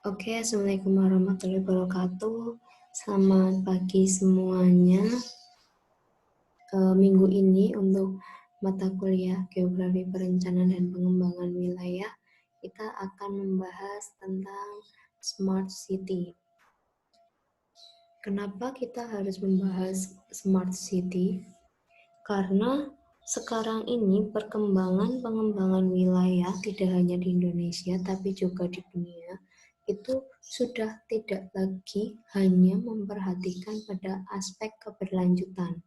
Oke, Assalamualaikum warahmatullahi wabarakatuh. Selamat pagi semuanya. Minggu ini untuk mata kuliah Geografi Perencanaan dan Pengembangan Wilayah, kita akan membahas tentang Smart City. Kenapa kita harus membahas Smart City? Karena sekarang ini perkembangan pengembangan wilayah tidak hanya di Indonesia tapi juga di dunia itu sudah tidak lagi hanya memperhatikan pada aspek keberlanjutan.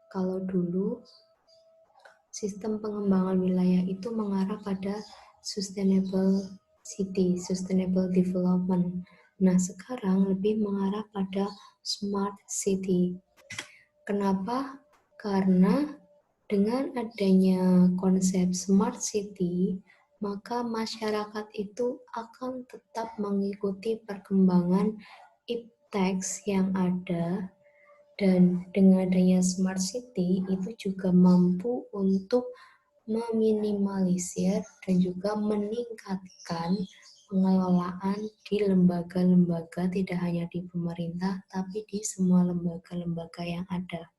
Kalau dulu sistem pengembangan wilayah itu mengarah pada sustainable city, sustainable development. Nah, sekarang lebih mengarah pada smart city. Kenapa? Karena dengan adanya konsep smart city, maka masyarakat itu akan tetap mengikuti perkembangan ipteks yang ada, dan dengan adanya smart city itu juga mampu untuk meminimalisir dan juga meningkatkan pengelolaan di lembaga-lembaga, tidak hanya di pemerintah tapi di semua lembaga-lembaga yang ada.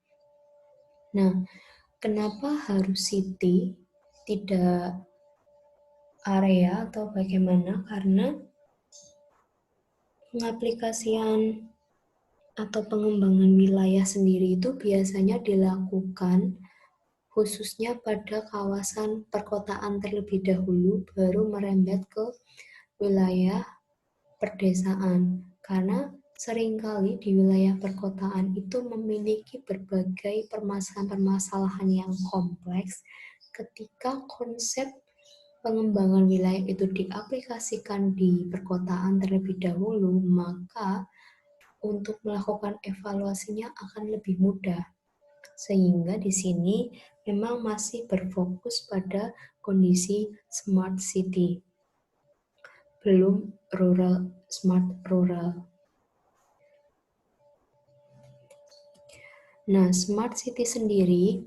Nah, kenapa harus city, tidak area atau bagaimana? Karena pengaplikasian atau pengembangan wilayah sendiri itu biasanya dilakukan khususnya pada kawasan perkotaan terlebih dahulu, baru merembet ke wilayah perdesaan. Karena seringkali di wilayah perkotaan itu memiliki berbagai permasalahan-permasalahan yang kompleks. Ketika konsep pengembangan wilayah itu diaplikasikan di perkotaan terlebih dahulu, maka untuk melakukan evaluasinya akan lebih mudah. Sehingga di sini memang masih berfokus pada kondisi smart city, belum smart rural. Nah, smart city sendiri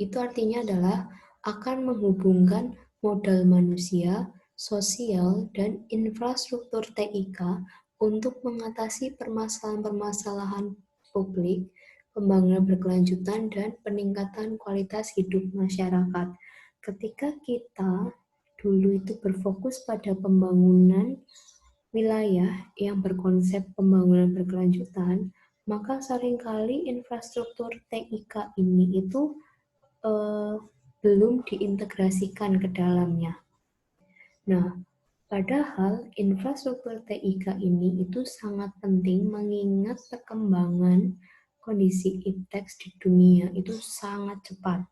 itu artinya adalah akan menghubungkan modal manusia, sosial, dan infrastruktur TIK untuk mengatasi permasalahan-permasalahan publik, pembangunan berkelanjutan, dan peningkatan kualitas hidup masyarakat. Ketika kita dulu itu berfokus pada pembangunan wilayah yang berkonsep pembangunan berkelanjutan, maka seringkali infrastruktur TIK ini itu belum diintegrasikan ke dalamnya. Nah, padahal infrastruktur TIK ini itu sangat penting mengingat perkembangan kondisi ipteks di dunia itu sangat cepat.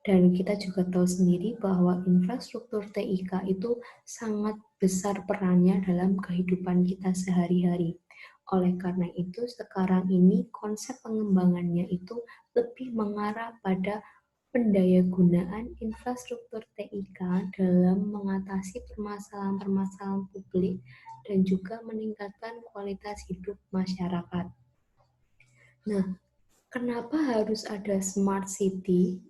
Dan kita juga tahu sendiri bahwa infrastruktur TIK itu sangat besar perannya dalam kehidupan kita sehari-hari. Oleh karena itu, sekarang ini konsep pengembangannya itu lebih mengarah pada pendayagunaan infrastruktur TIK dalam mengatasi permasalahan-permasalahan publik dan juga meningkatkan kualitas hidup masyarakat. Nah, kenapa harus ada smart city?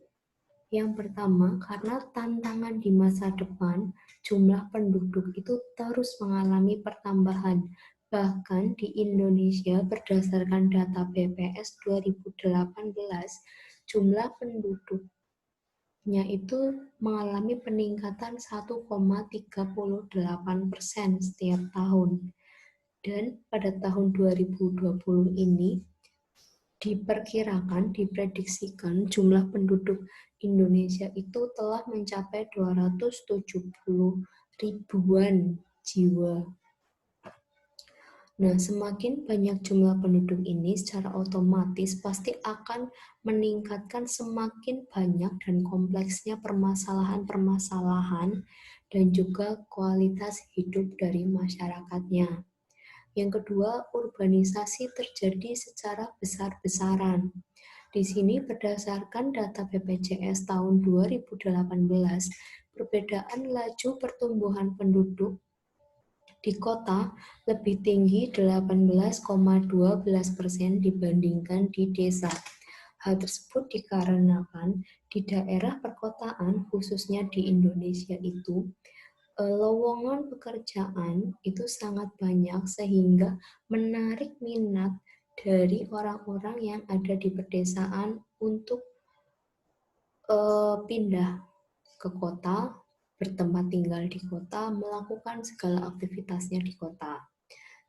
Yang pertama, karena tantangan di masa depan, jumlah penduduk itu terus mengalami pertambahan. Bahkan di Indonesia, berdasarkan data BPS 2018, jumlah penduduknya itu mengalami peningkatan 1,38% setiap tahun. Dan pada tahun 2020 ini, diprediksikan jumlah penduduk Indonesia itu telah mencapai 270 ribuan jiwa. Nah, semakin banyak jumlah penduduk ini secara otomatis pasti akan meningkatkan semakin banyak dan kompleksnya permasalahan-permasalahan dan juga kualitas hidup dari masyarakatnya. Yang kedua, urbanisasi terjadi secara besar-besaran. Di sini berdasarkan data BPJS tahun 2018, perbedaan laju pertumbuhan penduduk di kota lebih tinggi 18,12% dibandingkan di desa. Hal tersebut dikarenakan di daerah perkotaan, khususnya di Indonesia itu, lowongan pekerjaan itu sangat banyak sehingga menarik minat dari orang-orang yang ada di pedesaan untuk pindah ke kota, bertempat tinggal di kota, melakukan segala aktivitasnya di kota.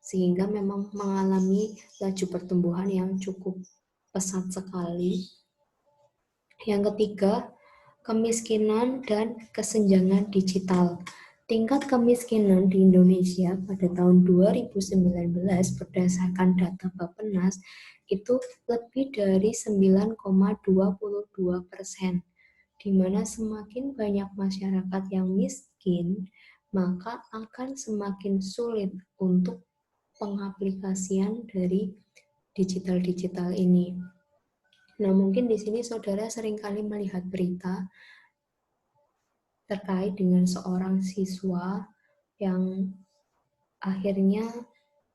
Sehingga memang mengalami laju pertumbuhan yang cukup pesat sekali. Yang ketiga, kemiskinan dan kesenjangan digital. Tingkat kemiskinan di Indonesia pada tahun 2019 berdasarkan data Bappenas itu lebih dari 9,22%, di mana semakin banyak masyarakat yang miskin, maka akan semakin sulit untuk pengaplikasian dari digital ini. Nah, mungkin di sini saudara seringkali melihat berita terkait dengan seorang siswa yang akhirnya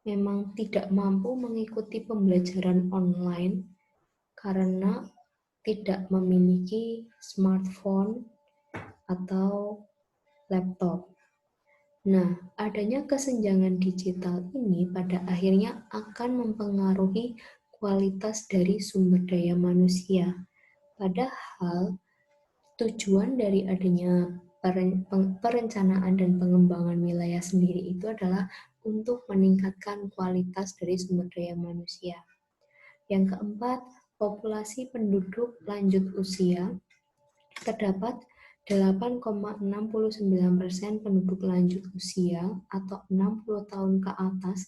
memang tidak mampu mengikuti pembelajaran online karena tidak memiliki smartphone atau laptop. Nah, adanya kesenjangan digital ini pada akhirnya akan mempengaruhi kualitas dari sumber daya manusia. Padahal tujuan dari adanya perencanaan dan pengembangan wilayah sendiri itu adalah untuk meningkatkan kualitas dari sumber daya manusia. Yang keempat, populasi penduduk lanjut usia. Terdapat 8,69% penduduk lanjut usia atau 60 tahun ke atas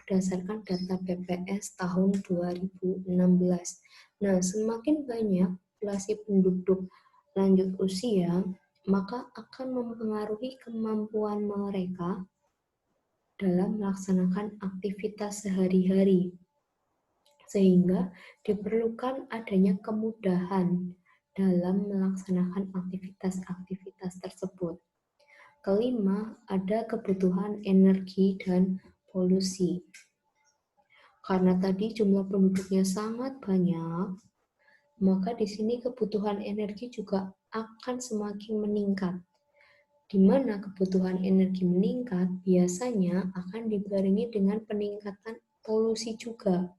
berdasarkan data BPS tahun 2016. Nah, semakin banyak populasi penduduk lanjut usia, maka akan mempengaruhi kemampuan mereka dalam melaksanakan aktivitas sehari-hari. Sehingga diperlukan adanya kemudahan dalam melaksanakan aktivitas-aktivitas tersebut. Kelima, ada kebutuhan energi dan polusi. Karena tadi jumlah penduduknya sangat banyak, maka di sini kebutuhan energi juga akan semakin meningkat. Di mana kebutuhan energi meningkat, biasanya akan dibarengi dengan peningkatan polusi juga.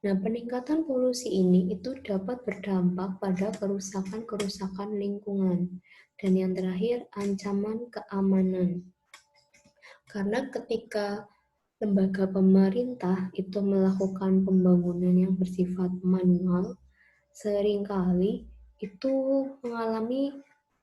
Nah, peningkatan polusi ini itu dapat berdampak pada kerusakan-kerusakan lingkungan. Dan yang terakhir, ancaman keamanan. Karena ketika lembaga pemerintah itu melakukan pembangunan yang bersifat manual, seringkali itu mengalami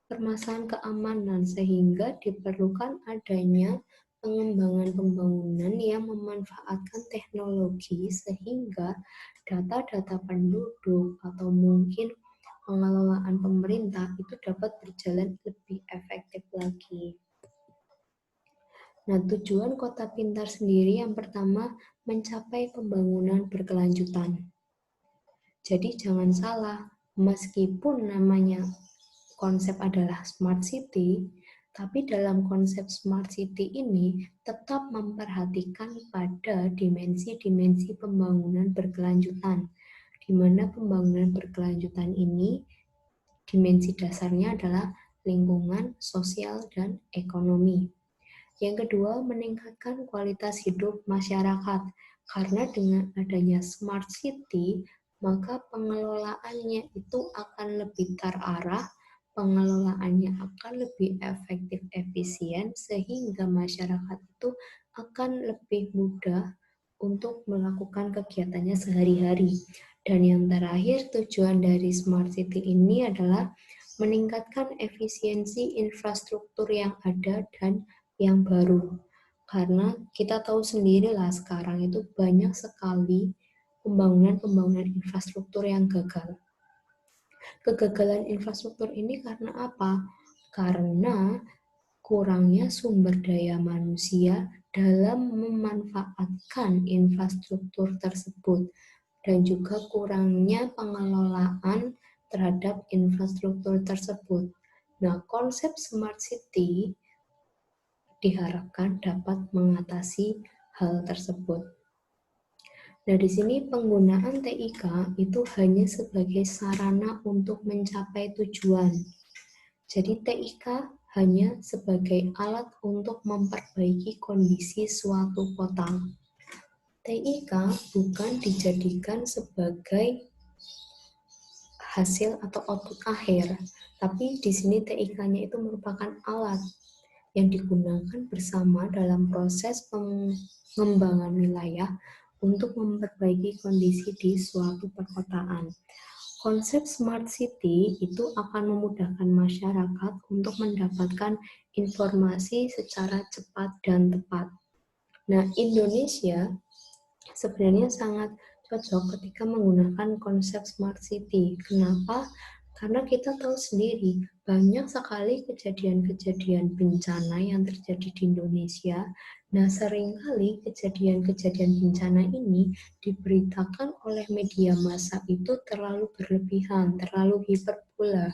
permasalahan keamanan sehingga diperlukan adanya pengembangan pembangunan yang memanfaatkan teknologi sehingga data-data penduduk atau mungkin pengelolaan pemerintah itu dapat berjalan lebih efektif lagi. Nah, tujuan kota pintar sendiri yang pertama mencapai pembangunan berkelanjutan. Jadi jangan salah, meskipun namanya konsep adalah smart city, tapi dalam konsep smart city ini tetap memperhatikan pada dimensi-dimensi pembangunan berkelanjutan, di mana pembangunan berkelanjutan ini dimensi dasarnya adalah lingkungan, sosial, dan ekonomi. Yang kedua, meningkatkan kualitas hidup masyarakat, karena dengan adanya smart city, maka pengelolaannya itu akan lebih terarah, pengelolaannya akan lebih efektif, efisien, sehingga masyarakat itu akan lebih mudah untuk melakukan kegiatannya sehari-hari. Dan yang terakhir, tujuan dari smart city ini adalah meningkatkan efisiensi infrastruktur yang ada dan yang baru. Karena kita tahu sendirilah sekarang itu banyak sekali pembangunan infrastruktur yang gagal. Kegagalan infrastruktur ini karena apa? Karena kurangnya sumber daya manusia dalam memanfaatkan infrastruktur tersebut dan juga kurangnya pengelolaan terhadap infrastruktur tersebut. Nah, konsep smart city diharapkan dapat mengatasi hal tersebut. Nah, di sini penggunaan TIK itu hanya sebagai sarana untuk mencapai tujuan. Jadi TIK hanya sebagai alat untuk memperbaiki kondisi suatu kota. TIK bukan dijadikan sebagai hasil atau output akhir, tapi di sini TIK-nya itu merupakan alat yang digunakan bersama dalam proses pengembangan wilayah untuk memperbaiki kondisi di suatu perkotaan. Konsep smart city itu akan memudahkan masyarakat untuk mendapatkan informasi secara cepat dan tepat. Nah, Indonesia sebenarnya sangat cocok ketika menggunakan konsep smart city. Kenapa? Karena kita tahu sendiri, banyak sekali kejadian-kejadian bencana yang terjadi di Indonesia. Nah, seringkali kejadian-kejadian bencana ini diberitakan oleh media massa itu terlalu berlebihan, terlalu hiperbola.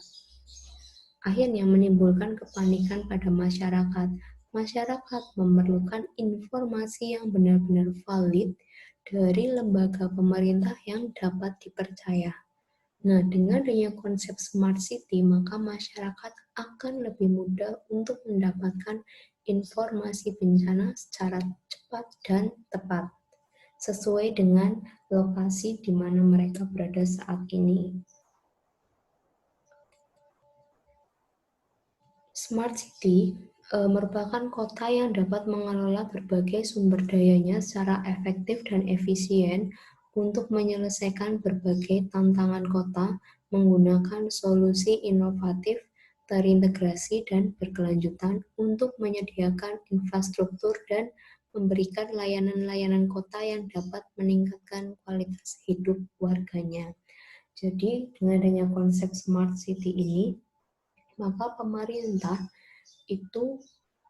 Akhirnya menimbulkan kepanikan pada masyarakat. Masyarakat memerlukan informasi yang benar-benar valid dari lembaga pemerintah yang dapat dipercaya. Nah, dengan adanya konsep smart city, maka masyarakat akan lebih mudah untuk mendapatkan informasi bencana secara cepat dan tepat, sesuai dengan lokasi di mana mereka berada saat ini. Smart city merupakan kota yang dapat mengelola berbagai sumber dayanya secara efektif dan efisien untuk menyelesaikan berbagai tantangan kota menggunakan solusi inovatif, terintegrasi, dan berkelanjutan untuk menyediakan infrastruktur dan memberikan layanan-layanan kota yang dapat meningkatkan kualitas hidup warganya. Jadi, dengan adanya konsep smart city ini, maka pemerintah itu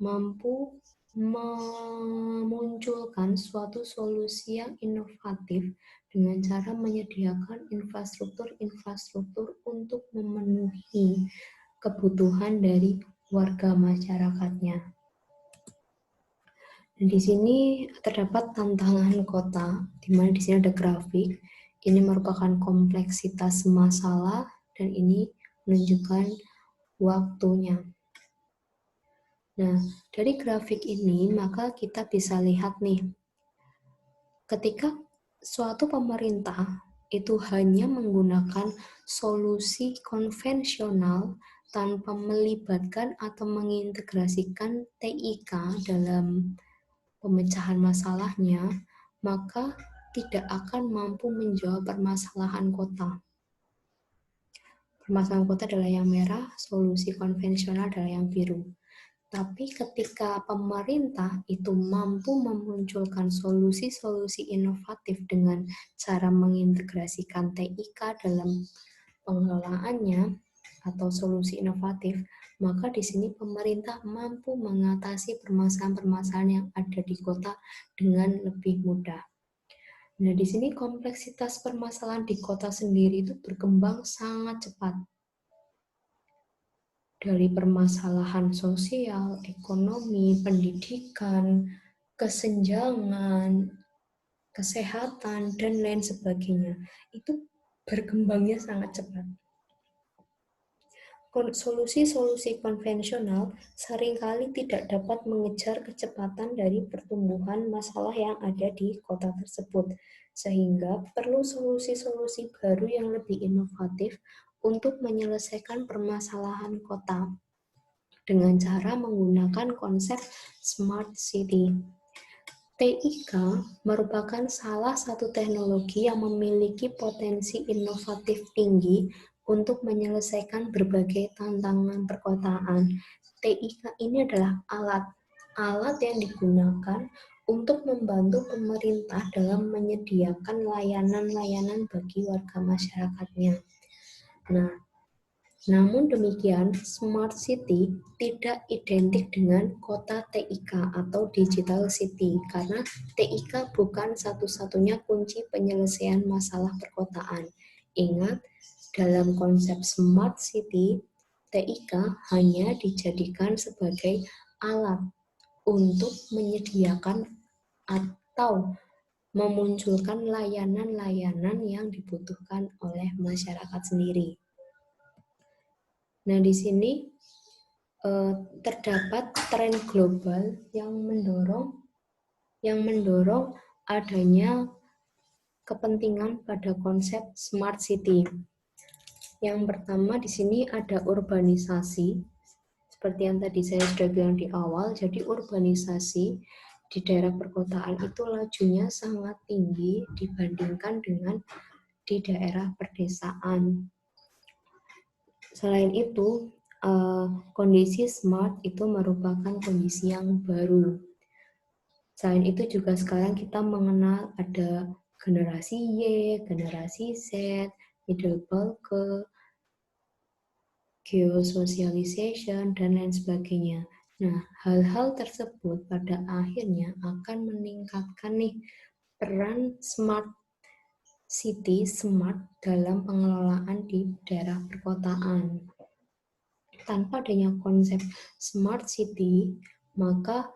mampu memunculkan suatu solusi yang inovatif dengan cara menyediakan infrastruktur untuk memenuhi kebutuhan dari warga masyarakatnya. Dan di sini terdapat tantangan kota, di mana di sini ada grafik. Ini merupakan kompleksitas masalah dan ini menunjukkan waktunya. Nah, dari grafik ini maka kita bisa lihat nih, ketika suatu pemerintah itu hanya menggunakan solusi konvensional tanpa melibatkan atau mengintegrasikan TIK dalam pemecahan masalahnya, maka tidak akan mampu menjawab permasalahan kota. Permasalahan kota adalah yang merah, solusi konvensional adalah yang biru. Tapi ketika pemerintah itu mampu memunculkan solusi-solusi inovatif dengan cara mengintegrasikan TIK dalam pengelolaannya atau solusi inovatif, maka di sini pemerintah mampu mengatasi permasalahan-permasalahan yang ada di kota dengan lebih mudah. Nah, di sini kompleksitas permasalahan di kota sendiri itu berkembang sangat cepat. Dari permasalahan sosial, ekonomi, pendidikan, kesenjangan, kesehatan, dan lain sebagainya. Itu berkembangnya sangat cepat. Solusi-solusi konvensional seringkali tidak dapat mengejar kecepatan dari pertumbuhan masalah yang ada di kota tersebut, sehingga perlu solusi-solusi baru yang lebih inovatif untuk menyelesaikan permasalahan kota dengan cara menggunakan konsep smart city. TIK merupakan salah satu teknologi yang memiliki potensi inovatif tinggi untuk menyelesaikan berbagai tantangan perkotaan. TIK ini adalah alat yang digunakan untuk membantu pemerintah dalam menyediakan layanan-layanan bagi warga masyarakatnya. Nah, namun demikian, smart city tidak identik dengan kota TIK atau digital city karena TIK bukan satu-satunya kunci penyelesaian masalah perkotaan. Ingat, dalam konsep smart city, TIK hanya dijadikan sebagai alat untuk menyediakan atau memunculkan layanan-layanan yang dibutuhkan oleh masyarakat sendiri. Nah, di sini terdapat tren global yang mendorong adanya kepentingan pada konsep smart city. Yang pertama di sini ada urbanisasi, seperti yang tadi saya sudah bilang di awal. Jadi urbanisasi di daerah perkotaan itu lajunya sangat tinggi dibandingkan dengan di daerah pedesaan. Selain itu, kondisi smart itu merupakan kondisi yang baru. Selain itu juga sekarang kita mengenal ada generasi Y, generasi Z, middle bulk, geosocialization, dan lain sebagainya. Nah, hal-hal tersebut pada akhirnya akan meningkatkan nih peran smart city, smart dalam pengelolaan di daerah perkotaan. Tanpa adanya konsep smart city, maka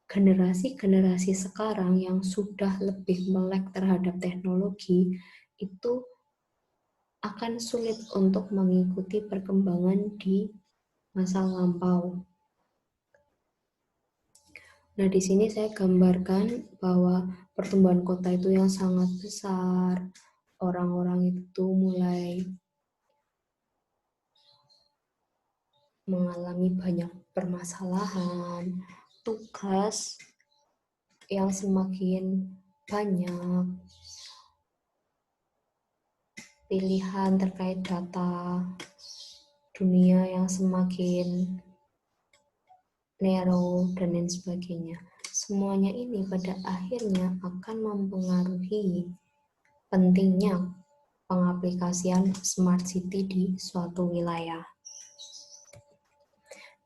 generasi-generasi sekarang yang sudah lebih melek terhadap teknologi itu akan sulit untuk mengikuti perkembangan di masa lampau. Nah, di sini saya gambarkan bahwa pertumbuhan kota itu yang sangat besar, orang-orang itu mulai mengalami banyak permasalahan, tugas yang semakin banyak, pilihan terkait data, dunia yang semakin narrow, dan lain sebagainya. Semuanya ini pada akhirnya akan mempengaruhi pentingnya pengaplikasian smart city di suatu wilayah.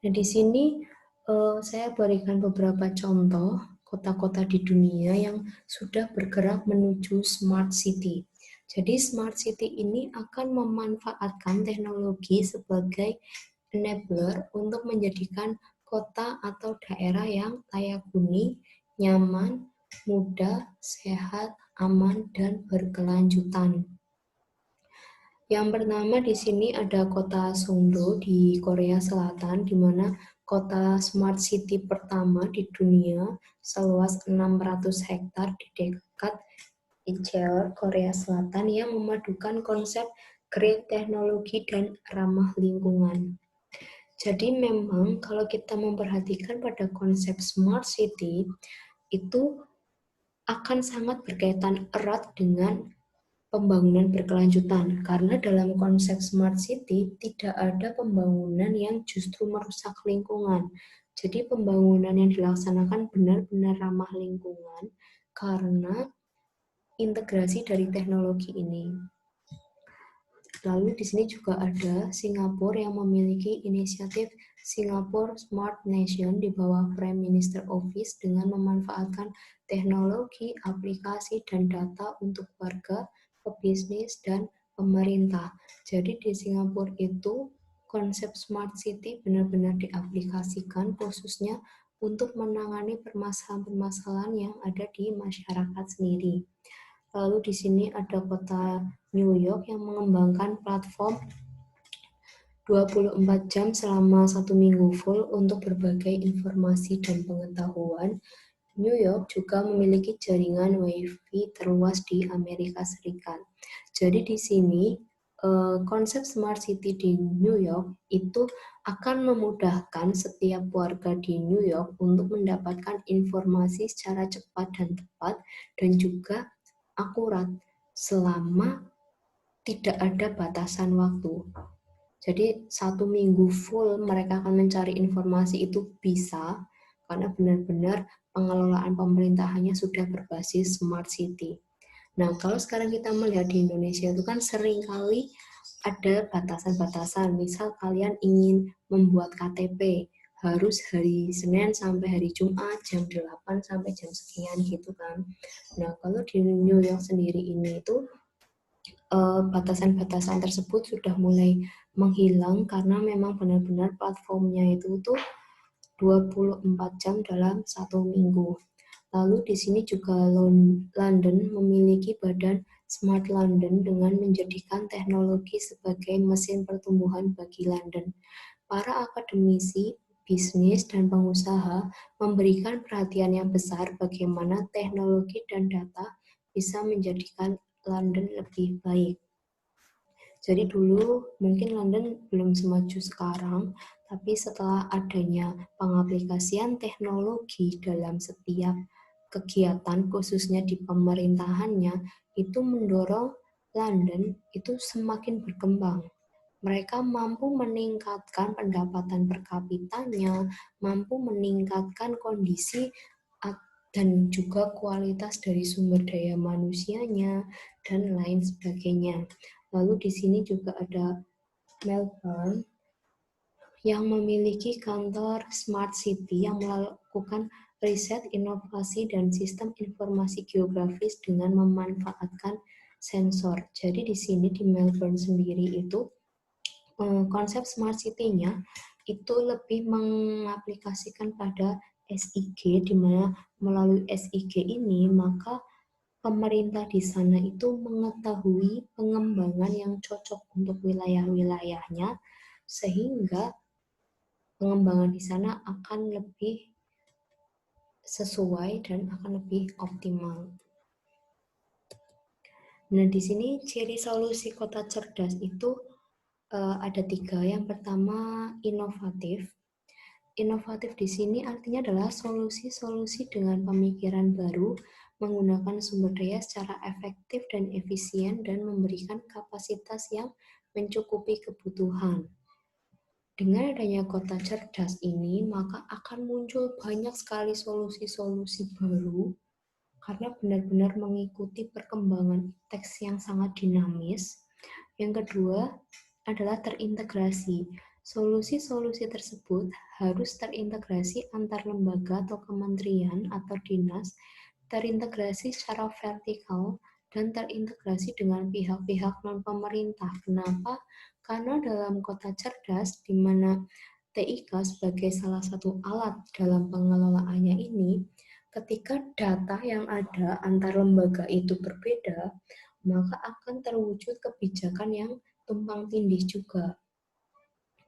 Nah, di sini saya berikan beberapa contoh kota-kota di dunia yang sudah bergerak menuju smart city. Jadi smart city ini akan memanfaatkan teknologi sebagai enabler untuk menjadikan kota atau daerah yang layak huni, nyaman, mudah, sehat, aman, dan berkelanjutan. Yang pertama di sini ada kota Songdo di Korea Selatan, di mana kota smart city pertama di dunia seluas 600 hektar di dekat Incheon, Korea Selatan yang memadukan konsep green teknologi dan ramah lingkungan. Jadi memang kalau kita memperhatikan pada konsep smart city itu akan sangat berkaitan erat dengan pembangunan berkelanjutan, karena dalam konsep smart city tidak ada pembangunan yang justru merusak lingkungan. Jadi pembangunan yang dilaksanakan benar-benar ramah lingkungan karena integrasi dari teknologi ini. Lalu di sini juga ada Singapura yang memiliki inisiatif Singapore Smart Nation di bawah Prime Minister Office dengan memanfaatkan teknologi, aplikasi, dan data untuk warga, pebisnis, dan pemerintah. Jadi di Singapura itu konsep smart city benar-benar diaplikasikan khususnya untuk menangani permasalahan-permasalahan yang ada di masyarakat sendiri. Lalu di sini ada kota New York yang mengembangkan platform 24 jam selama 1 minggu full untuk berbagai informasi dan pengetahuan. New York juga memiliki jaringan Wi-Fi terluas di Amerika Serikat. Jadi di sini konsep smart city di New York itu akan memudahkan setiap warga di New York untuk mendapatkan informasi secara cepat dan tepat dan juga akurat selama tidak ada batasan waktu. Jadi 1 minggu full mereka akan mencari informasi itu bisa karena benar-benar pengelolaan pemerintahannya sudah berbasis smart city. Nah, kalau sekarang kita melihat di Indonesia itu kan seringkali ada batasan-batasan. Misal kalian ingin membuat KTP, harus hari Senin sampai hari Jumat jam 8 sampai jam sekian gitu kan. Nah, kalau di New York sendiri ini itu batasan-batasan tersebut sudah mulai menghilang karena memang benar-benar platformnya itu tuh 24 jam dalam 1 minggu. Lalu di sini juga London memiliki badan Smart London dengan menjadikan teknologi sebagai mesin pertumbuhan bagi London. para akademisi, bisnis, dan pengusaha memberikan perhatian yang besar bagaimana teknologi dan data bisa menjadikan London lebih baik. Jadi dulu mungkin London belum semaju sekarang, tapi setelah adanya pengaplikasian teknologi dalam setiap kegiatan, khususnya di pemerintahannya, itu mendorong London itu semakin berkembang. Mereka mampu meningkatkan pendapatan per kapitanya, mampu meningkatkan kondisi dan juga kualitas dari sumber daya manusianya, dan lain sebagainya. Lalu di sini juga ada Melbourne yang memiliki kantor Smart City yang melakukan riset, inovasi, dan sistem informasi geografis dengan memanfaatkan sensor. Jadi di sini di Melbourne sendiri itu konsep Smart City-nya itu lebih mengaplikasikan pada SIG, di mana melalui SIG ini maka pemerintah di sana itu mengetahui pengembangan yang cocok untuk wilayah-wilayahnya, sehingga pengembangan di sana akan lebih sesuai dan akan lebih optimal. Nah, di sini ciri solusi kota cerdas itu ada 3. Yang pertama, inovatif. Inovatif di sini artinya adalah solusi-solusi dengan pemikiran baru, menggunakan sumber daya secara efektif dan efisien, dan memberikan kapasitas yang mencukupi kebutuhan. Dengan adanya kota cerdas ini, maka akan muncul banyak sekali solusi-solusi baru, karena benar-benar mengikuti perkembangan teks yang sangat dinamis. Yang kedua adalah terintegrasi. Solusi-solusi tersebut harus terintegrasi antar lembaga atau kementerian atau dinas, terintegrasi secara vertikal, dan terintegrasi dengan pihak-pihak non-pemerintah. Kenapa? Karena dalam kota cerdas, di mana TIK sebagai salah satu alat dalam pengelolaannya ini, ketika data yang ada antar lembaga itu berbeda, maka akan terwujud kebijakan yang tumpang tindih juga.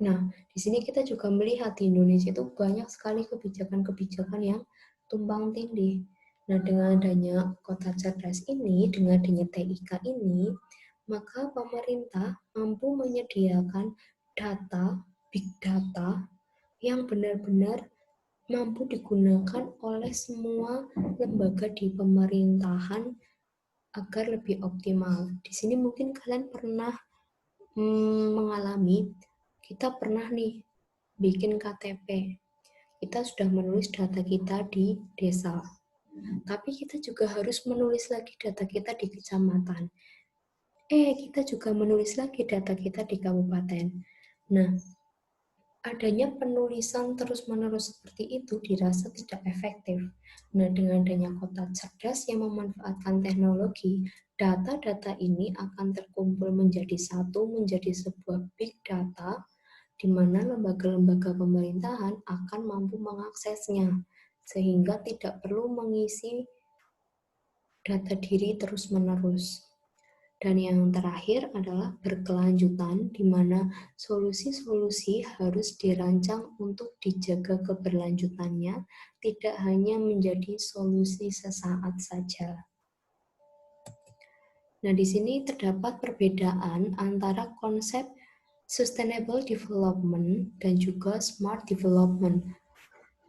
Nah, di sini kita juga melihat di Indonesia itu banyak sekali kebijakan-kebijakan yang tumpang tindih. Nah, dengan adanya kota cerdas ini, dengan adanya TIK ini, maka pemerintah mampu menyediakan data, big data, yang benar-benar mampu digunakan oleh semua lembaga di pemerintahan agar lebih optimal. Di sini mungkin kalian pernah mengalami, kita pernah nih bikin KTP. Kita sudah menulis data kita di desa. Tapi kita juga harus menulis lagi data kita di kecamatan. Kita juga menulis lagi data kita di kabupaten. Nah, adanya penulisan terus-menerus seperti itu dirasa tidak efektif. Nah, dengan adanya kota cerdas yang memanfaatkan teknologi, data-data ini akan terkumpul menjadi satu, menjadi sebuah big data, di mana lembaga-lembaga pemerintahan akan mampu mengaksesnya, sehingga tidak perlu mengisi data diri terus-menerus. Dan yang terakhir adalah berkelanjutan, di mana solusi-solusi harus dirancang untuk dijaga keberlanjutannya, tidak hanya menjadi solusi sesaat saja. Nah, di sini terdapat perbedaan antara konsep sustainable development dan juga smart development.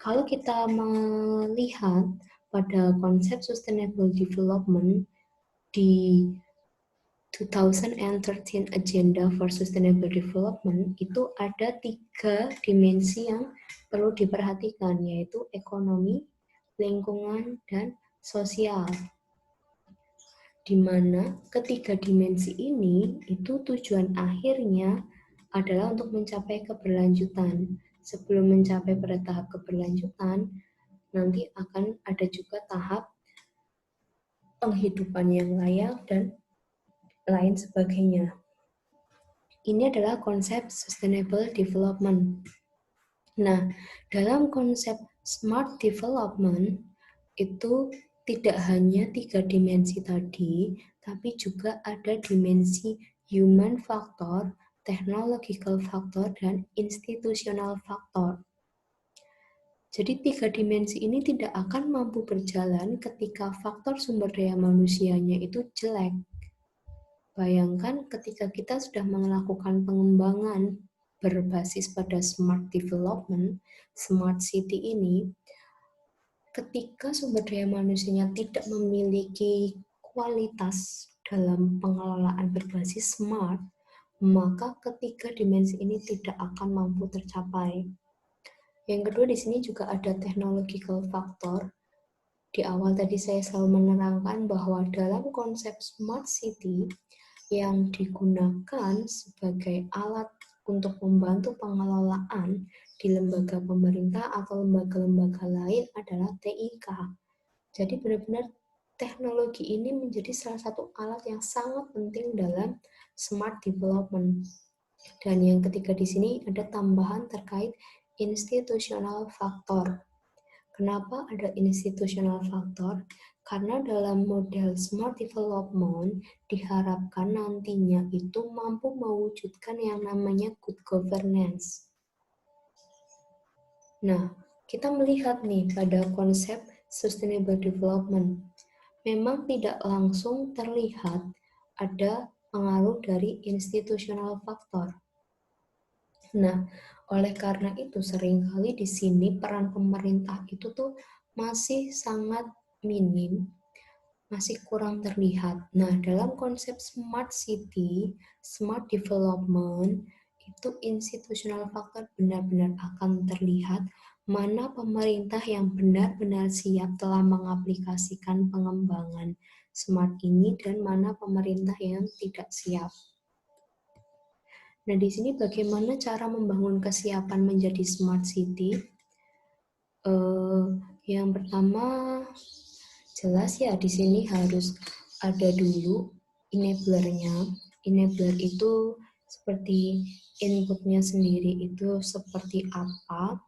Kalau kita melihat pada konsep sustainable development di 2013 Agenda for Sustainable Development, itu ada 3 dimensi yang perlu diperhatikan, yaitu ekonomi, lingkungan, dan sosial. Di mana ketiga dimensi ini itu tujuan akhirnya adalah untuk mencapai keberlanjutan. Sebelum mencapai pada tahap keberlanjutan, nanti akan ada juga tahap penghidupan yang layak dan lain sebagainya. Ini adalah konsep sustainable development. Nah, dalam konsep smart development itu tidak hanya 3 dimensi tadi, tapi juga ada dimensi human factor technological factor, dan institutional factor. Jadi 3 dimensi ini tidak akan mampu berjalan ketika faktor sumber daya manusianya itu jelek. Bayangkan ketika kita sudah melakukan pengembangan berbasis pada smart development, smart city ini, ketika sumber daya manusianya tidak memiliki kualitas dalam pengelolaan berbasis smart, maka ketiga dimensi ini tidak akan mampu tercapai. Yang kedua di sini juga ada technological factor. Di awal tadi saya selalu menerangkan bahwa dalam konsep smart city yang digunakan sebagai alat untuk membantu pengelolaan di lembaga pemerintah atau lembaga-lembaga lain adalah TIK. Jadi benar-benar teknologi ini menjadi salah satu alat yang sangat penting dalam smart development. Dan yang ketiga di sini ada tambahan terkait institutional factor. Kenapa ada institutional factor? Karena dalam model smart development diharapkan nantinya itu mampu mewujudkan yang namanya good governance. Nah, kita melihat nih pada konsep sustainable development. Memang tidak langsung terlihat ada pengaruh dari institutional factor. Nah, oleh karena itu seringkali di sini peran pemerintah itu tuh masih sangat minim, masih kurang terlihat. Nah, dalam konsep smart city, smart development, itu institutional factor benar-benar akan terlihat mana pemerintah yang benar-benar siap telah mengaplikasikan pengembangan smart ini dan mana pemerintah yang tidak siap. Nah, di sini bagaimana cara membangun kesiapan menjadi smart city? Yang pertama, jelas ya di sini harus ada dulu enabler-nya. Enabler itu seperti inputnya sendiri itu seperti apa.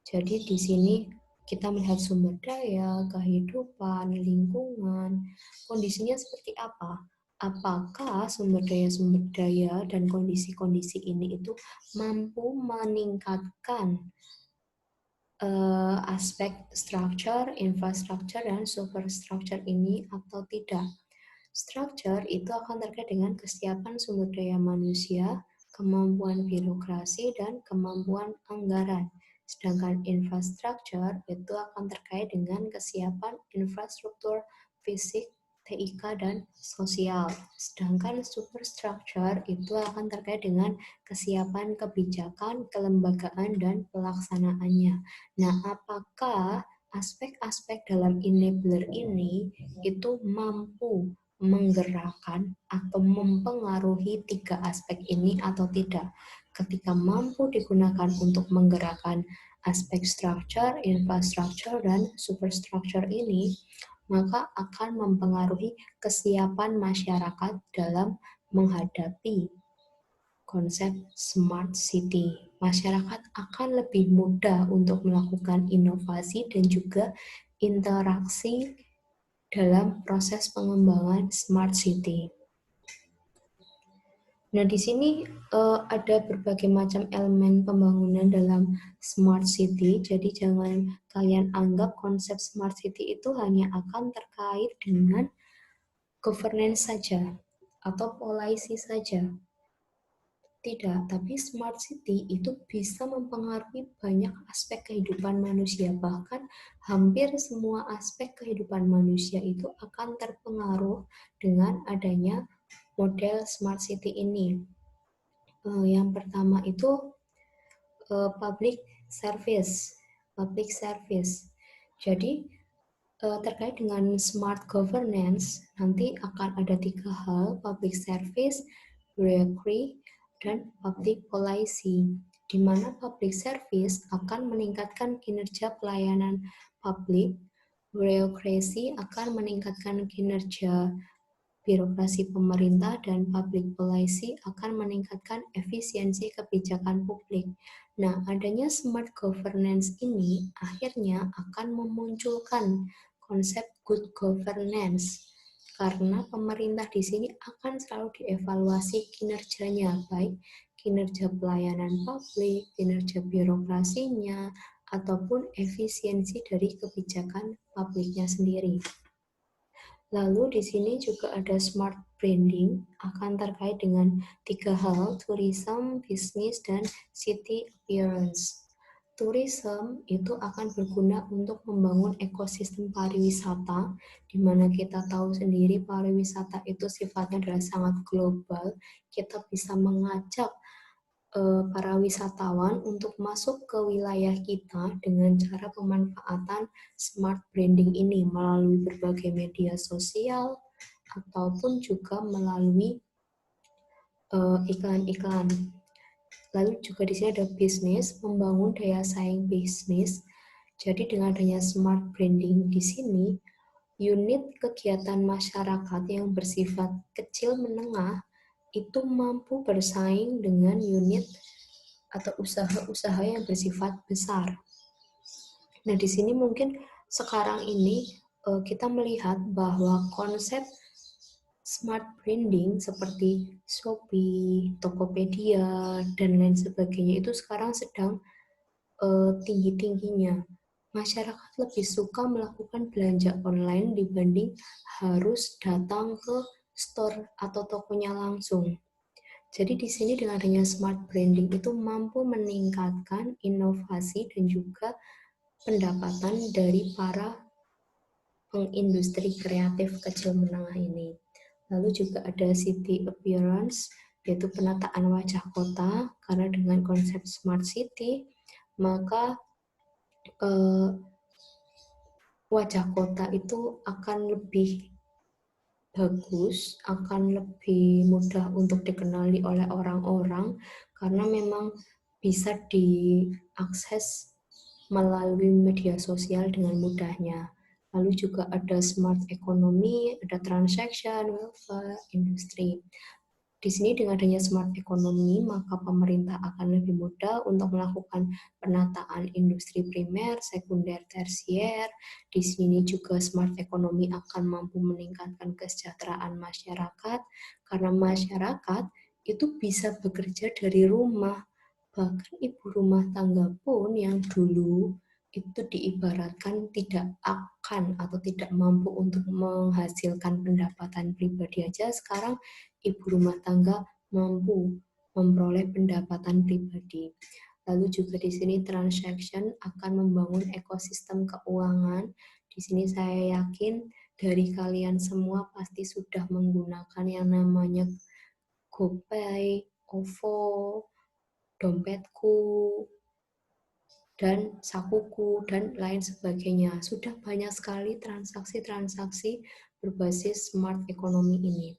Jadi di sini kita melihat sumber daya, kehidupan, lingkungan, kondisinya seperti apa. Apakah sumber daya dan kondisi-kondisi ini itu mampu meningkatkan aspek structure, infrastructure, dan superstructure ini atau tidak. Structure itu akan terkait dengan kesiapan sumber daya manusia, kemampuan birokrasi, dan kemampuan anggaran. Sedangkan infrastructure itu akan terkait dengan kesiapan infrastruktur fisik, TIK, dan sosial. Sedangkan superstructure itu akan terkait dengan kesiapan kebijakan, kelembagaan, dan pelaksanaannya. Nah, apakah aspek-aspek dalam enabler ini itu mampu menggerakkan atau mempengaruhi tiga aspek ini atau tidak? Ketika mampu digunakan untuk menggerakkan aspek structure, infrastructure, dan superstructure ini, maka akan mempengaruhi kesiapan masyarakat dalam menghadapi konsep smart city. Masyarakat akan lebih mudah untuk melakukan inovasi dan juga interaksi dalam proses pengembangan smart city. Nah, di sini ada berbagai macam elemen pembangunan dalam smart city. Jadi jangan kalian anggap konsep smart city itu hanya akan terkait dengan governance saja atau policy saja. Tidak, tapi smart city itu bisa mempengaruhi banyak aspek kehidupan manusia. Bahkan hampir semua aspek kehidupan manusia itu akan terpengaruh dengan adanya model smart city ini. Yang pertama itu public service. Public service. Jadi terkait dengan smart governance, nanti akan ada 3 hal, public service, bureaucracy, dan public policy, di mana public service akan meningkatkan kinerja pelayanan publik, bureaucracy akan meningkatkan kinerja birokrasi pemerintah, dan public policy akan meningkatkan efisiensi kebijakan publik. Nah, adanya smart governance ini akhirnya akan memunculkan konsep good governance. karena pemerintah di sini akan selalu dievaluasi kinerjanya, baik kinerja pelayanan publik, kinerja birokrasinya, ataupun efisiensi dari kebijakan publiknya sendiri. Lalu di sini juga ada smart branding, akan terkait dengan 3 hal, tourism, bisnis, dan city appearance. Tourism itu akan berguna untuk membangun ekosistem pariwisata, di mana kita tahu sendiri pariwisata itu sifatnya adalah sangat global. Kita bisa mengajak para wisatawan untuk masuk ke wilayah kita dengan cara pemanfaatan smart branding ini melalui berbagai media sosial ataupun juga melalui iklan-iklan. Lalu juga di sini ada bisnis, membangun daya saing bisnis. Jadi dengan adanya smart branding di sini, unit kegiatan masyarakat yang bersifat kecil menengah itu mampu bersaing dengan unit atau usaha-usaha yang bersifat besar. Nah, di sini mungkin sekarang ini kita melihat bahwa konsep smart branding seperti Shopee, Tokopedia, dan lain sebagainya itu sekarang sedang tinggi-tingginya. Masyarakat lebih suka melakukan belanja online dibanding harus datang ke store atau tokonya langsung. Jadi di sini dengan adanya smart branding itu mampu meningkatkan inovasi dan juga pendapatan dari para pengindustri kreatif kecil menengah ini. Lalu juga ada city appearance, yaitu penataan wajah kota, karena dengan konsep smart city, maka wajah kota itu akan lebih bagus, akan lebih mudah untuk dikenali oleh orang-orang, karena memang bisa diakses melalui media sosial dengan mudahnya. Lalu juga ada smart economy, ada transaction, welfare, industri. Di sini dengan adanya smart economy, maka pemerintah akan lebih mudah untuk melakukan penataan industri primer, sekunder, tersier. Di sini juga smart economy akan mampu meningkatkan kesejahteraan masyarakat, karena masyarakat itu bisa bekerja dari rumah. Bahkan ibu rumah tangga pun yang dulu itu diibaratkan tidak akan atau tidak mampu untuk menghasilkan pendapatan pribadi aja, sekarang ibu rumah tangga mampu memperoleh pendapatan pribadi. Lalu juga di sini transaction akan membangun ekosistem keuangan. Di sini saya yakin dari kalian semua pasti sudah menggunakan yang namanya GoPay, OVO, dompetku, dan sakuku, dan lain sebagainya. Sudah banyak sekali transaksi-transaksi berbasis smart economy ini.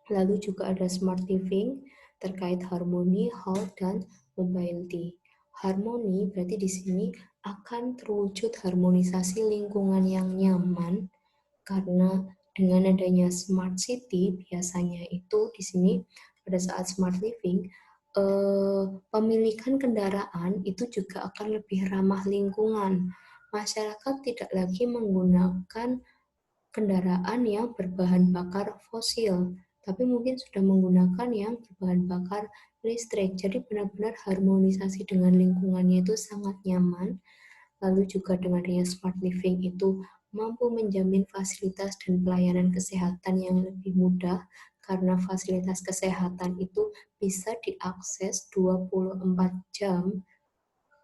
Lalu juga ada smart living terkait harmoni, health, dan mobility. Harmoni berarti di sini akan terwujud harmonisasi lingkungan yang nyaman, karena dengan adanya smart city biasanya itu di sini pada saat smart living pemilikan kendaraan itu juga akan lebih ramah lingkungan. Masyarakat tidak lagi menggunakan kendaraan yang berbahan bakar fosil, tapi mungkin sudah menggunakan yang berbahan bakar listrik. Jadi benar-benar harmonisasi dengan lingkungannya itu sangat nyaman. Lalu juga dengan adanya smart living itu mampu menjamin fasilitas dan pelayanan kesehatan yang lebih mudah, karena fasilitas kesehatan itu bisa diakses 24 jam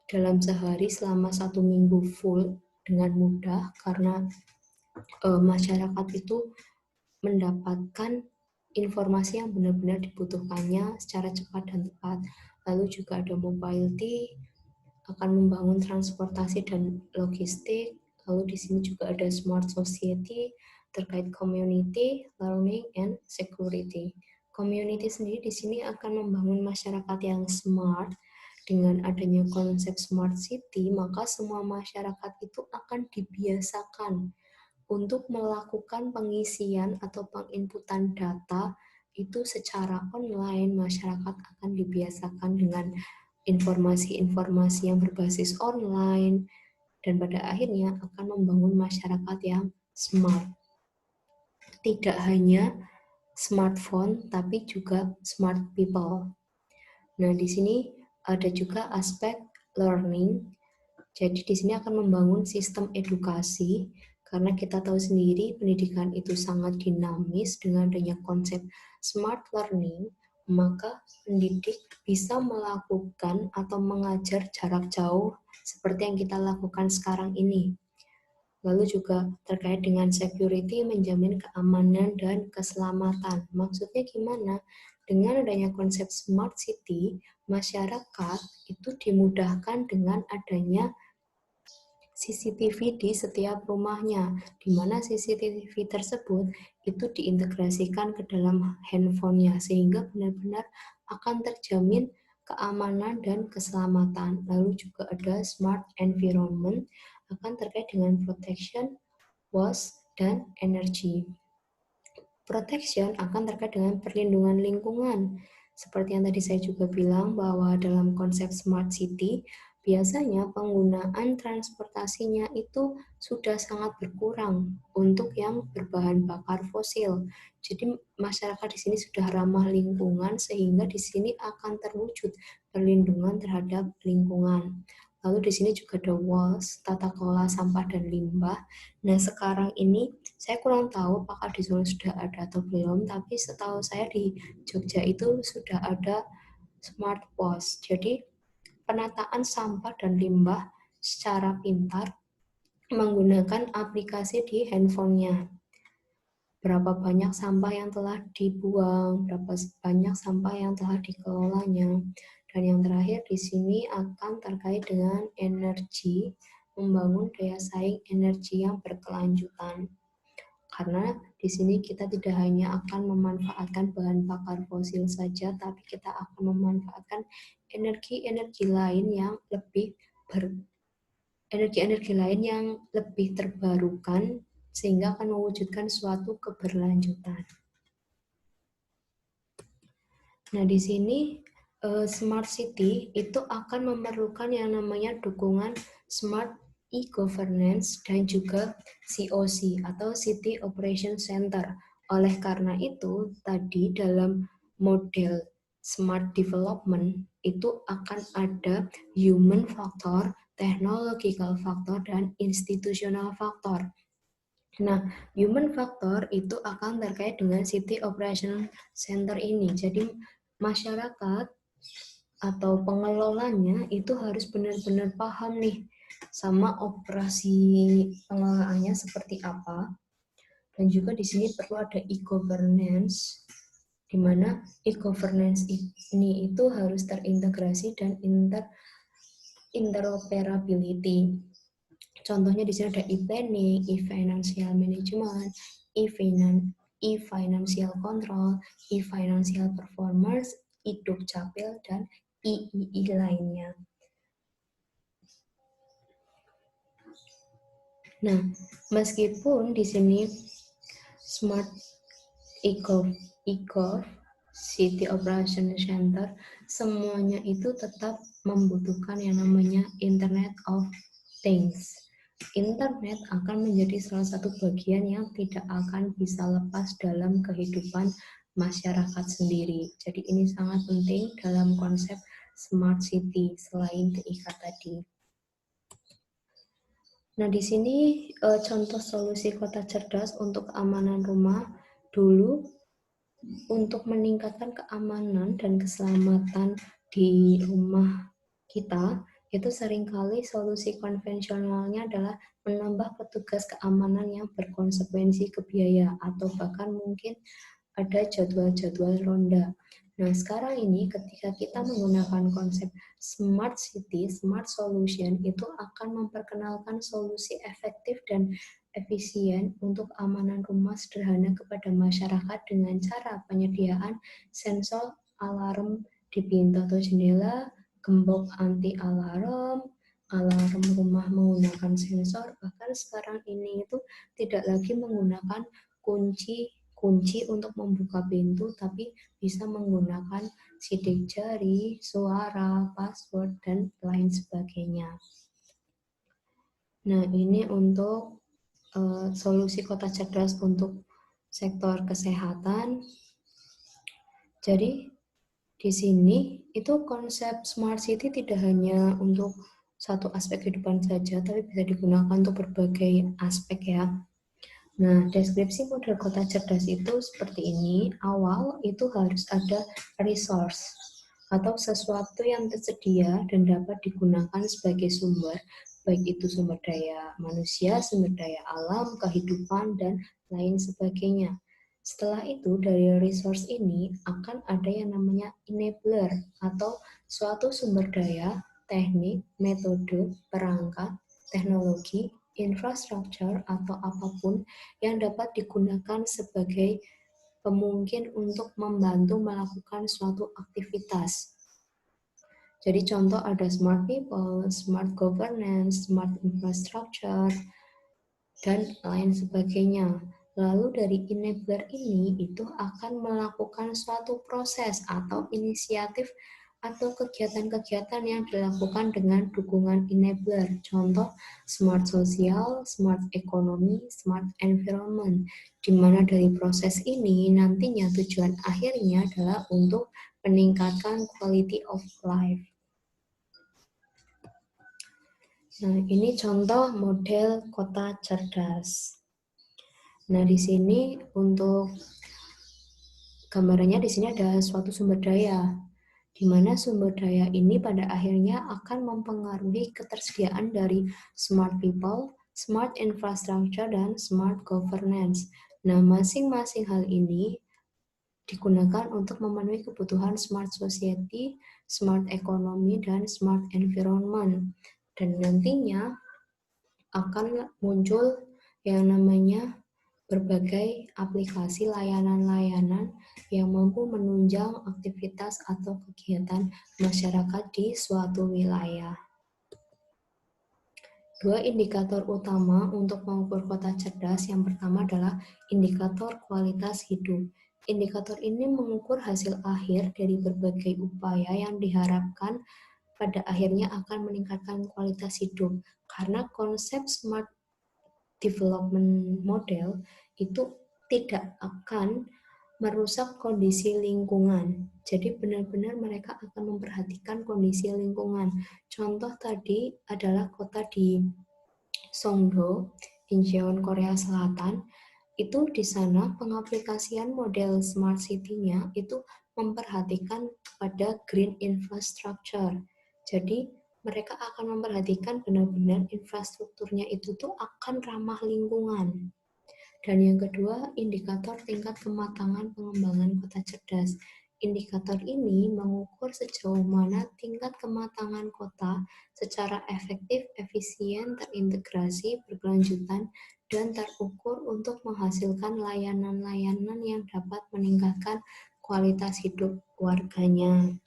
dalam sehari selama 1 minggu full dengan mudah, karena masyarakat itu mendapatkan informasi yang benar-benar dibutuhkannya secara cepat dan tepat. Lalu juga ada mobility, akan membangun transportasi dan logistik. Lalu di sini juga ada smart society terkait community, learning, and security. Community sendiri di sini akan membangun masyarakat yang smart. Dengan adanya konsep smart city, maka semua masyarakat itu akan dibiasakan untuk melakukan pengisian atau penginputan data itu secara online. Masyarakat akan dibiasakan dengan informasi-informasi yang berbasis online, dan pada akhirnya akan membangun masyarakat yang smart. tidak hanya smartphone, tapi juga smart people. Nah, di sini ada juga aspek learning. Jadi di sini akan membangun sistem edukasi karena kita tahu sendiri pendidikan itu sangat dinamis dengan adanya konsep smart learning, maka pendidik bisa melakukan atau mengajar jarak jauh seperti yang kita lakukan sekarang ini. Lalu juga terkait dengan security, menjamin keamanan dan keselamatan. Maksudnya gimana? Dengan adanya konsep smart city, masyarakat itu dimudahkan dengan adanya CCTV di setiap rumahnya, di mana CCTV tersebut itu diintegrasikan ke dalam handphonenya, sehingga benar-benar akan terjamin keamanan dan keselamatan. Lalu juga ada smart environment, akan terkait dengan protection, waste, dan energy. Protection akan terkait dengan perlindungan lingkungan. Seperti yang tadi saya juga bilang bahwa dalam konsep smart city, biasanya penggunaan transportasinya itu sudah sangat berkurang untuk yang berbahan bakar fosil. Jadi masyarakat di sini sudah ramah lingkungan sehingga di sini akan terwujud perlindungan terhadap lingkungan. Lalu di sini juga ada WAS, tata kelola sampah dan limbah. Nah, sekarang ini saya kurang tahu apakah di Solo sudah ada atau belum, tapi setahu saya di Jogja itu sudah ada smart pos. Jadi penataan sampah dan limbah secara pintar menggunakan aplikasi di handphonenya. Berapa banyak sampah yang telah dibuang, berapa banyak sampah yang telah dikelolanya. Dan yang terakhir di sini akan terkait dengan energi, membangun daya saing energi yang berkelanjutan. Karena di sini kita tidak hanya akan memanfaatkan bahan bakar fosil saja, tapi kita akan memanfaatkan energi-energi lain yang lebih energi-energi lain yang lebih terbarukan sehingga akan mewujudkan suatu keberlanjutan. Nah, di sini Smart City itu akan memerlukan yang namanya dukungan Smart e-governance dan juga COC atau City Operation Center. Oleh karena itu, tadi dalam model smart development itu akan ada human factor, technological factor, dan institutional factor. Nah, human factor itu akan terkait dengan City Operation Center ini. Jadi, masyarakat atau pengelolanya itu harus benar-benar paham nih sama operasi pengelolaannya seperti apa. Dan juga di sini perlu ada e-governance, di mana e-governance ini itu harus terintegrasi dan interoperability. Contohnya di sini ada e-planning, e-financial management, e-financial control, e-financial performance, e-dukcapil, dan III lainnya. Nah, meskipun di sini Smart e-gov City Operation Center, semuanya itu tetap membutuhkan yang namanya Internet of Things. Internet akan menjadi salah satu bagian yang tidak akan bisa lepas dalam kehidupan masyarakat sendiri. Jadi ini sangat penting dalam konsep smart city selain TIK tadi. Nah, di sini contoh solusi kota cerdas untuk keamanan rumah. Dulu untuk meningkatkan keamanan dan keselamatan di rumah kita, itu seringkali solusi konvensionalnya adalah menambah petugas keamanan yang berkonsekuensi ke biaya atau bahkan mungkin ada jadwal-jadwal ronda. Nah, sekarang ini ketika kita menggunakan konsep smart city, smart solution itu akan memperkenalkan solusi efektif dan efisien untuk keamanan rumah sederhana kepada masyarakat dengan cara penyediaan sensor alarm di pintu atau jendela, gembok anti alarm, alarm rumah menggunakan sensor, bahkan sekarang ini itu tidak lagi menggunakan kunci untuk membuka pintu, tapi bisa menggunakan sidik jari, suara, password, dan lain sebagainya. Nah, ini untuk solusi kota cerdas untuk sektor kesehatan. Jadi di sini itu konsep smart city tidak hanya untuk satu aspek kehidupan saja, tapi bisa digunakan untuk berbagai aspek ya. Nah, deskripsi model kota cerdas itu seperti ini. Awal itu harus ada resource atau sesuatu yang tersedia dan dapat digunakan sebagai sumber, baik itu sumber daya manusia, sumber daya alam, kehidupan, dan lain sebagainya. Setelah itu, dari resource ini akan ada yang namanya enabler atau suatu sumber daya, teknik, metode, perangkat, teknologi, infrastruktur, atau apapun yang dapat digunakan sebagai pemungkin untuk membantu melakukan suatu aktivitas. Jadi contoh ada smart people, smart governance, smart infrastructure, dan lain sebagainya. Lalu dari enabler ini itu akan melakukan suatu proses atau inisiatif atau kegiatan-kegiatan yang dilakukan dengan dukungan enabler. Contoh smart sosial, smart ekonomi, smart environment. Di mana dari proses ini nantinya tujuan akhirnya adalah untuk meningkatkan quality of life. Nah, ini contoh model kota cerdas. Nah, di sini untuk gambarannya di sini ada suatu sumber daya, di mana sumber daya ini pada akhirnya akan mempengaruhi ketersediaan dari smart people, smart infrastructure, dan smart governance. Nah, masing-masing hal ini digunakan untuk memenuhi kebutuhan smart society, smart economy, dan smart environment. Dan nantinya akan muncul yang namanya berbagai aplikasi layanan-layanan yang mampu menunjang aktivitas atau kegiatan masyarakat di suatu wilayah. Dua indikator utama untuk mengukur kota cerdas, yang pertama adalah indikator kualitas hidup. Indikator ini mengukur hasil akhir dari berbagai upaya yang diharapkan pada akhirnya akan meningkatkan kualitas hidup. Karena konsep smart development model itu tidak akan merusak kondisi lingkungan. Jadi benar-benar mereka akan memperhatikan kondisi lingkungan. Contoh tadi adalah kota di Songdo, Incheon, Korea Selatan. Itu di sana pengaplikasian model smart city-nya itu memperhatikan pada green infrastructure. Jadi mereka akan memperhatikan benar-benar infrastrukturnya itu tuh akan ramah lingkungan. Dan yang kedua, indikator tingkat kematangan pengembangan kota cerdas. Indikator ini mengukur sejauh mana tingkat kematangan kota secara efektif, efisien, terintegrasi, berkelanjutan, dan terukur untuk menghasilkan layanan-layanan yang dapat meningkatkan kualitas hidup warganya.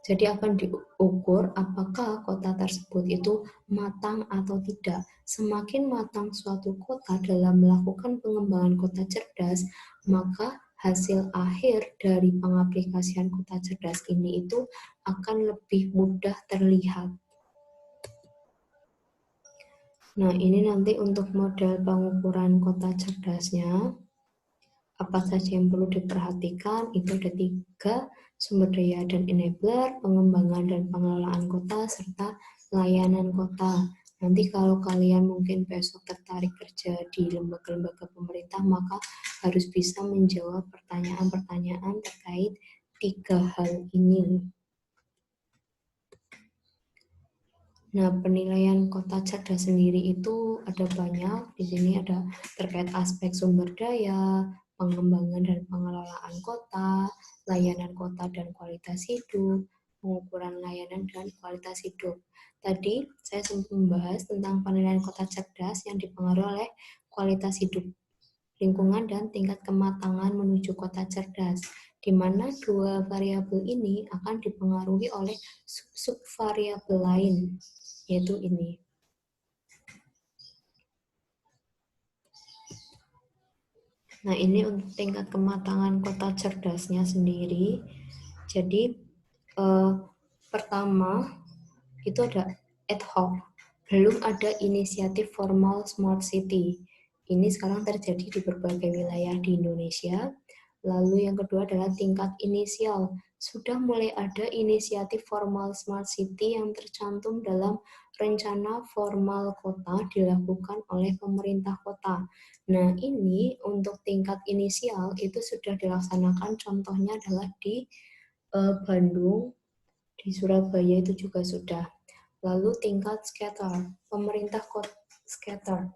Jadi akan diukur apakah kota tersebut itu matang atau tidak. Semakin matang suatu kota dalam melakukan pengembangan kota cerdas, maka hasil akhir dari pengaplikasian kota cerdas ini itu akan lebih mudah terlihat. Nah, ini nanti untuk model pengukuran kota cerdasnya. Apa saja yang perlu diperhatikan? Itu ada 3, sumber daya dan enabler, pengembangan dan pengelolaan kota, serta layanan kota. Nanti kalau kalian mungkin besok tertarik kerja di lembaga-lembaga pemerintah, maka harus bisa menjawab pertanyaan-pertanyaan terkait 3 hal ini. Nah, penilaian kota cerdas sendiri itu ada banyak. Di sini ada terkait aspek sumber daya, pengembangan dan pengelolaan kota, layanan kota dan kualitas hidup, pengukuran layanan dan kualitas hidup. Tadi saya sempat membahas tentang penilaian kota cerdas yang dipengaruhi oleh kualitas hidup, lingkungan, dan tingkat kematangan menuju kota cerdas, di mana 2 variabel ini akan dipengaruhi oleh sub-variabel lain, yaitu ini. Nah, ini untuk tingkat kematangan kota cerdasnya sendiri. Jadi, pertama, itu ada ad hoc. Belum ada inisiatif formal smart city. Ini sekarang terjadi di berbagai wilayah di Indonesia. Lalu yang kedua adalah tingkat inisial. Sudah mulai ada inisiatif formal Smart City yang tercantum dalam rencana formal kota dilakukan oleh pemerintah kota. Nah, ini untuk tingkat inisial itu sudah dilaksanakan, contohnya adalah di Bandung, di Surabaya itu juga sudah. Lalu tingkat scatter, pemerintah kota scatter.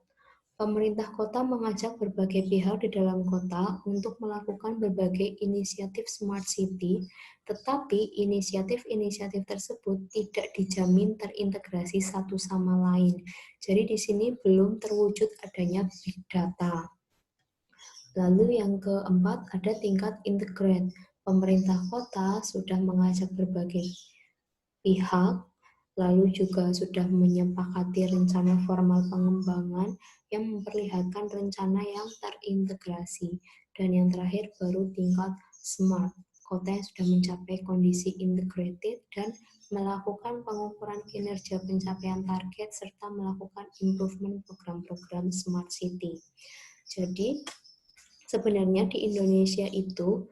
Pemerintah kota mengajak berbagai pihak di dalam kota untuk melakukan berbagai inisiatif Smart City, tetapi inisiatif-inisiatif tersebut tidak dijamin terintegrasi satu sama lain. Jadi di sini belum terwujud adanya big data. Lalu yang keempat ada tingkat integrate. Pemerintah kota sudah mengajak berbagai pihak, lalu juga sudah menyepakati rencana formal pengembangan yang memperlihatkan rencana yang terintegrasi. Dan yang terakhir baru tingkat smart, kota yang sudah mencapai kondisi integrated dan melakukan pengukuran kinerja pencapaian target serta melakukan improvement program-program smart city. Jadi sebenarnya di Indonesia itu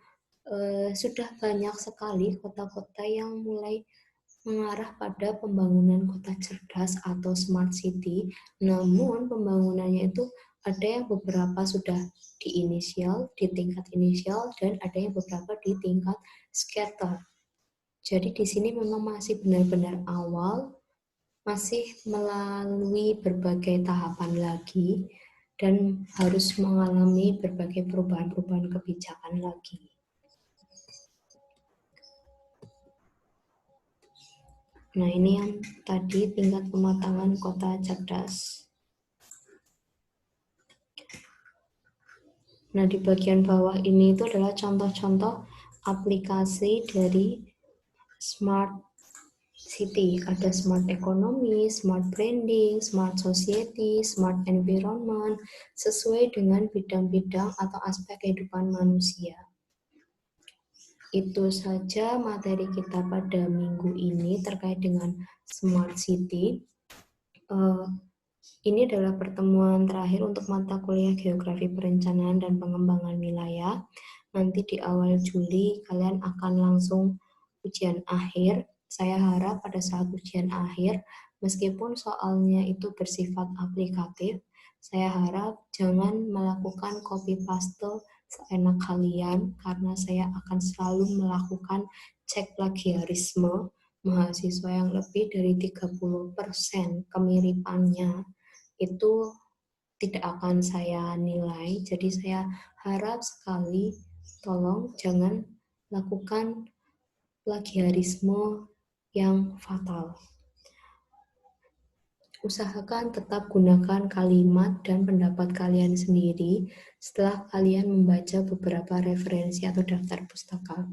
sudah banyak sekali kota-kota yang mulai mengarah pada pembangunan kota cerdas atau smart city, namun pembangunannya itu ada yang beberapa sudah di tingkat inisial, dan ada yang beberapa di tingkat scatter. Jadi di sini memang masih benar-benar awal, masih melalui berbagai tahapan lagi, dan harus mengalami berbagai perubahan-perubahan kebijakan lagi. Nah, ini yang tadi tingkat pematangan kota cerdas. Nah, di bagian bawah ini itu adalah contoh-contoh aplikasi dari Smart City. Ada Smart Economy, Smart Branding, Smart Society, Smart Environment, sesuai dengan bidang-bidang atau aspek kehidupan manusia. Itu saja materi kita pada minggu ini terkait dengan Smart City. Ini adalah pertemuan terakhir untuk mata kuliah Geografi Perencanaan dan Pengembangan Wilayah. Nanti di awal Juli kalian akan langsung ujian akhir. Saya harap pada saat ujian akhir, meskipun soalnya itu bersifat aplikatif, saya harap jangan melakukan copy paste seenak kalian, karena saya akan selalu melakukan cek plagiarisme mahasiswa yang lebih dari 30% kemiripannya itu tidak akan saya nilai. Jadi saya harap sekali tolong jangan lakukan plagiarisme yang fatal. Usahakan tetap gunakan kalimat dan pendapat kalian sendiri setelah kalian membaca beberapa referensi atau daftar pustaka.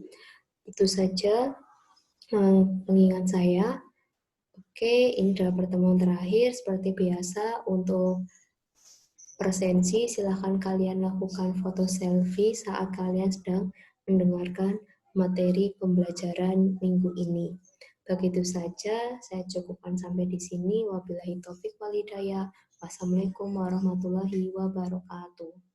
Itu saja pengingat saya. Oke, ini adalah pertemuan terakhir. Seperti biasa, untuk presensi, silahkan kalian lakukan foto selfie saat kalian sedang mendengarkan materi pembelajaran minggu ini. Begitu saja, saya cukupkan sampai di sini. Wabillahi taufiq wal hidayah. Wassalamualaikum warahmatullahi wabarakatuh.